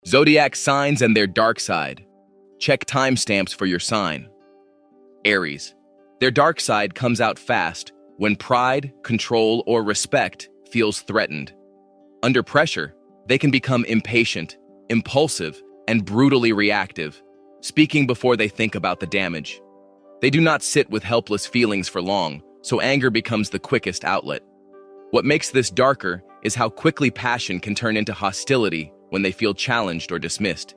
Zodiac signs and their dark side. Check timestamps for your sign. Aries. Their dark side comes out fast when pride, control, or respect feels threatened. Under pressure, they can become impatient, impulsive, and brutally reactive, speaking before they think about the damage. They do not sit with helpless feelings for long, so anger becomes the quickest outlet. What makes this darker is how quickly passion can turn into hostility when they feel challenged or dismissed.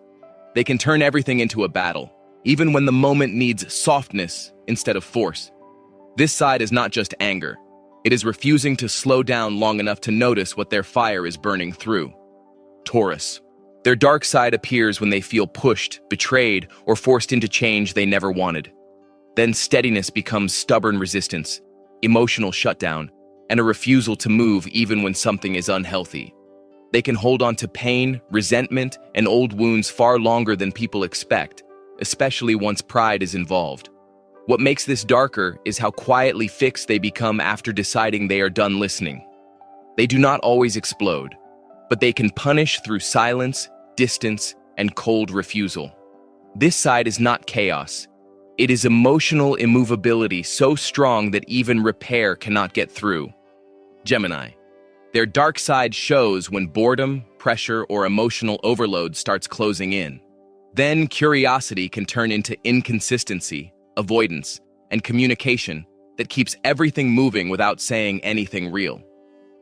They can turn everything into a battle, even when the moment needs softness instead of force. This side is not just anger. It is refusing to slow down long enough to notice what their fire is burning through. Taurus. Their dark side appears when they feel pushed, betrayed, or forced into change they never wanted. Then steadiness becomes stubborn resistance, emotional shutdown, and a refusal to move even when something is unhealthy. They can hold on to pain, resentment, and old wounds far longer than people expect, especially once pride is involved. What makes this darker is how quietly fixed they become after deciding they are done listening. They do not always explode, but they can punish through silence, distance, and cold refusal. This side is not chaos. It is emotional immovability so strong that even repair cannot get through. Gemini. Their dark side shows when boredom, pressure, or emotional overload starts closing in. Then curiosity can turn into inconsistency, avoidance, and communication that keeps everything moving without saying anything real.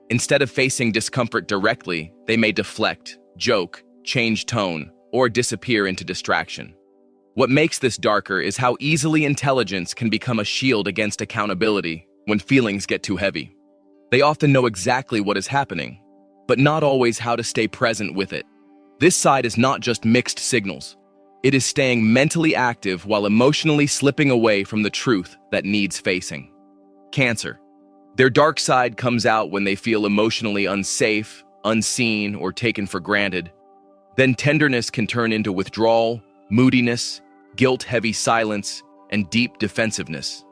Instead of facing discomfort directly, they may deflect, joke, change tone, or disappear into distraction. What makes this darker is how easily intelligence can become a shield against accountability when feelings get too heavy. They often know exactly what is happening, but not always how to stay present with it. This side is not just mixed signals. It is staying mentally active while emotionally slipping away from the truth that needs facing. Cancer. Their dark side comes out when they feel emotionally unsafe, unseen, or taken for granted. Then tenderness can turn into withdrawal, moodiness, guilt-heavy silence, and deep defensiveness.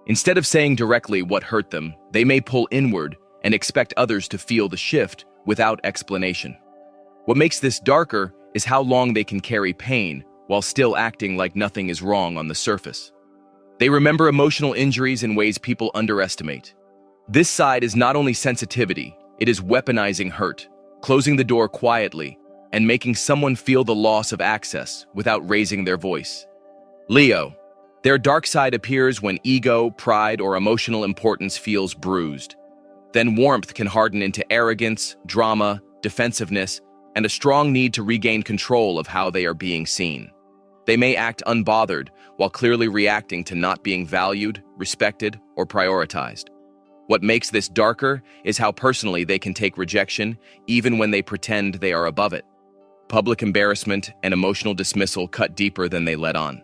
Instead of saying directly what hurt them, they may pull inward and expect others to feel the shift without explanation. What makes this darker is how long they can carry pain while still acting like nothing is wrong on the surface. They remember emotional injuries in ways people underestimate. This side is not only sensitivity, it is weaponizing hurt, closing the door quietly, and making someone feel the loss of access without raising their voice. Leo. Their dark side appears when ego, pride, or emotional importance feels bruised. Then warmth can harden into arrogance, drama, defensiveness, and a strong need to regain control of how they are being seen. They may act unbothered while clearly reacting to not being valued, respected, or prioritized. What makes this darker is how personally they can take rejection even when they pretend they are above it. Public embarrassment and emotional dismissal cut deeper than they let on.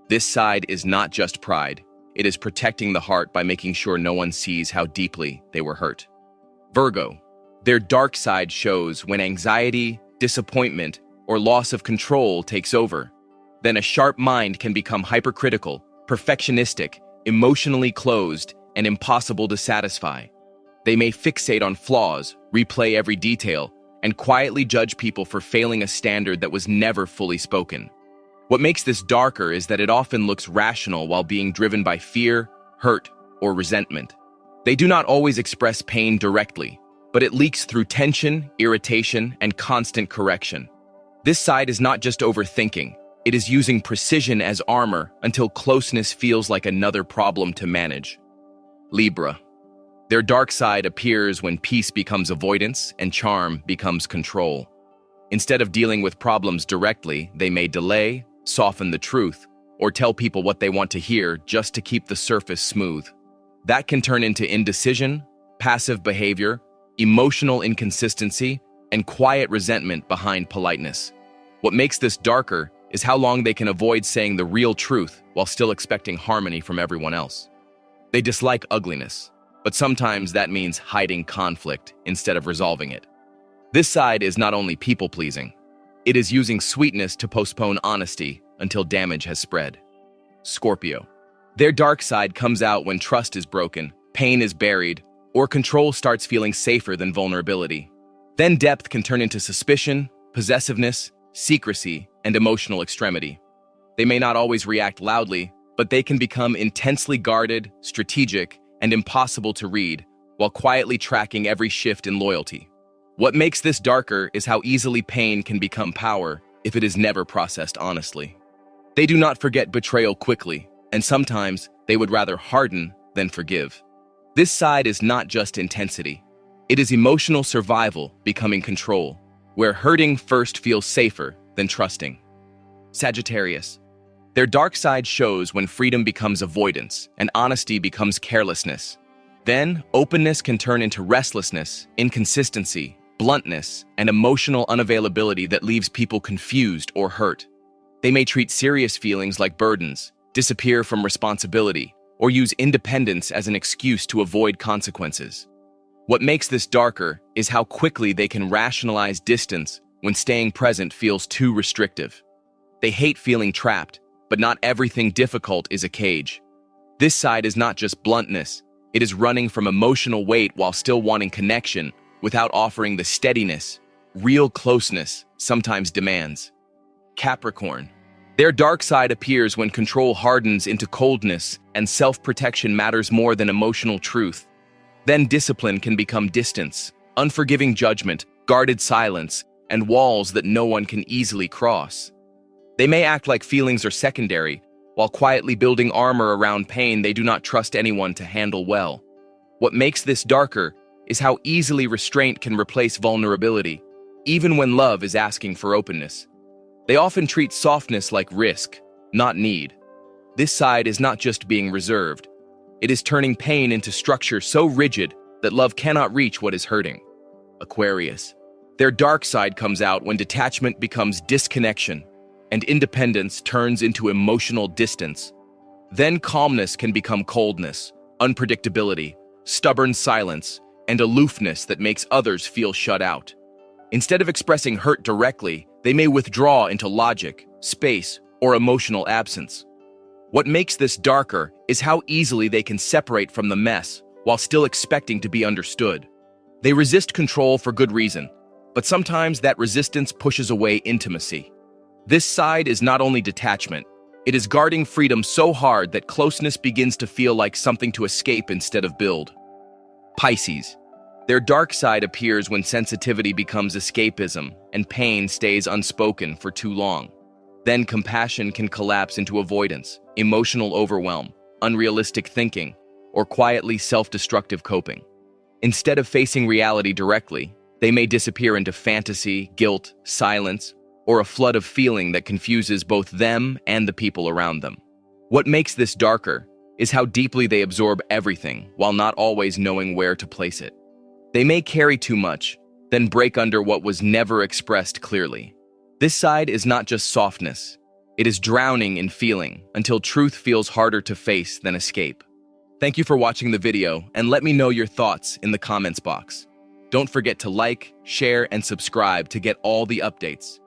This side is not just pride. It is protecting the heart by making sure no one sees how deeply they were hurt. Virgo. Their dark side shows when anxiety, disappointment, or loss of control takes over. Then a sharp mind can become hypercritical, perfectionistic, emotionally closed, and impossible to satisfy. They may fixate on flaws, replay every detail, and quietly judge people for failing a standard that was never fully spoken. What makes this darker is that it often looks rational while being driven by fear, hurt, or resentment. They do not always express pain directly, but it leaks through tension, irritation, and constant correction. This side is not just overthinking. It is using precision as armor until closeness feels like another problem to manage. Libra. Their dark side appears when peace becomes avoidance and charm becomes control. Instead of dealing with problems directly, they may delay, soften the truth, or tell people what they want to hear just to keep the surface smooth. That can turn into indecision, passive behavior, emotional inconsistency, and quiet resentment behind politeness. What makes this darker is how long they can avoid saying the real truth while still expecting harmony from everyone else. They dislike ugliness, but sometimes that means hiding conflict instead of resolving it. This side is not only people-pleasing. It is using sweetness to postpone honesty until damage has spread. Scorpio. Their dark side comes out when trust is broken, pain is buried, or control starts feeling safer than vulnerability. Then depth can turn into suspicion, possessiveness, secrecy, and emotional extremity. They may not always react loudly, but they can become intensely guarded, strategic, and impossible to read, while quietly tracking every shift in loyalty. What makes this darker is how easily pain can become power if it is never processed honestly. They do not forget betrayal quickly, and sometimes they would rather harden than forgive. This side is not just intensity. It is emotional survival becoming control, where hurting first feels safer than trusting. Sagittarius. Their dark side shows when freedom becomes avoidance and honesty becomes carelessness. Then, openness can turn into restlessness, inconsistency, bluntness, and emotional unavailability that leaves people confused or hurt. They may treat serious feelings like burdens, disappear from responsibility, or use independence as an excuse to avoid consequences. What makes this darker is how quickly they can rationalize distance when staying present feels too restrictive. They hate feeling trapped, but not everything difficult is a cage. This side is not just bluntness, it is running from emotional weight while still wanting connection without offering the steadiness, real closeness sometimes demands. Capricorn. Their dark side appears when control hardens into coldness and self-protection matters more than emotional truth. Then discipline can become distance, unforgiving judgment, guarded silence, and walls that no one can easily cross. They may act like feelings are secondary, while quietly building armor around pain they do not trust anyone to handle well. What makes this darker is how easily restraint can replace vulnerability, even when love is asking for openness. They often treat softness like risk, not need. This side is not just being reserved. It is turning pain into structure so rigid that love cannot reach what is hurting. Aquarius. Their dark side comes out when detachment becomes disconnection and independence turns into emotional distance. Then calmness can become coldness, unpredictability, stubborn silence, and aloofness that makes others feel shut out. Instead of expressing hurt directly, they may withdraw into logic, space, or emotional absence. What makes this darker is how easily they can separate from the mess while still expecting to be understood. They resist control for good reason, but sometimes that resistance pushes away intimacy. This side is not only detachment, it is guarding freedom so hard that closeness begins to feel like something to escape instead of build. Pisces. Their dark side appears when sensitivity becomes escapism and pain stays unspoken for too long. Then compassion can collapse into avoidance, emotional overwhelm, unrealistic thinking, or quietly self-destructive coping. Instead of facing reality directly, they may disappear into fantasy, guilt, silence, or a flood of feeling that confuses both them and the people around them. What makes this darker is how deeply they absorb everything while not always knowing where to place it. They may carry too much, then break under what was never expressed clearly. This side is not just softness, it is drowning in feeling until truth feels harder to face than escape. Thank you for watching the video, and let me know your thoughts in the comments box. Don't forget to like, share, and subscribe to get all the updates.